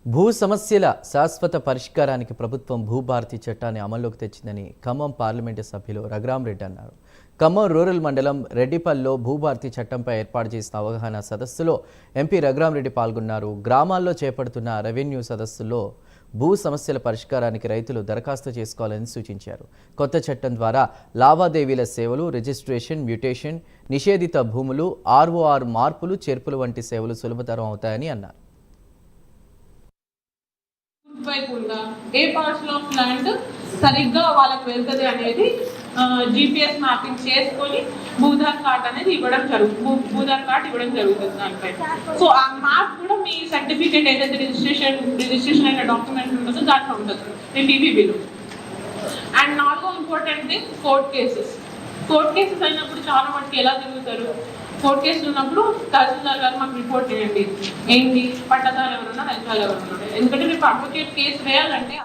భూ సమస్యల శాశ్వత పరిష్కారానికి ప్రభుత్వం భూభారతి చట్టాన్ని అమల్లోకి తెచ్చిందని ఖమ్మం పార్లమెంటు సభ్యులు రఘురామరెడ్డి అన్నారు. ఖమ్మం రూరల్ మండలం రెడ్డిపల్లిలో భూభారతి చట్టంపై ఏర్పాటు చేసిన అవగాహన సదస్సులో ఎంపీ రఘురామరెడ్డి పాల్గొన్నారు. గ్రామాల్లో చేపడుతున్న రెవెన్యూ సదస్సుల్లో భూ సమస్యల పరిష్కారానికి రైతులు దరఖాస్తు చేసుకోవాలని సూచించారు. కొత్త చట్టం ద్వారా లావాదేవీల సేవలు, రిజిస్ట్రేషన్, మ్యూటేషన్, నిషేధిత భూములు, ఆర్ఓఆర్ మార్పులు, చేర్పులు వంటి సేవలు సులభతరం అవుతాయని అన్నారు. ఏ పార్ట్స్ ఆఫ్ ల్యాండ్ సరిగ్గా వాళ్ళకి వెళ్తుంది అనేది GPS మ్యాపింగ్ చేసుకొని భూధార్ కార్డ్ అనేది ఇవ్వడం జరుగుతుంది దానిపై. సో ఆ మ్యాప్ కూడా మీ సర్టిఫికేట్ ఏదైతే రిజిస్ట్రేషన్ అయిన డాక్యుమెంట్ ఉంటుందో దాంట్లో ఉంటుంది మీ PPBలో. అండ్ నాలుగో ఇంపార్టెంట్ థింగ్ కోర్ట్ కేసెస్ అయినప్పుడు చాలా మటుకు ఎలా జరుగుతారు, కోర్ట్ కేసులు ఉన్నప్పుడు తహసీల్దార్ గారు మాకు రిపోర్ట్ చేయండి, ఏంటి పట్టదారు ఎవరున్నారు, రైతులు ఎవరున్నారు. ఎందుకంటే రేపు అడ్వకేట్ కేసు వేయాలంటే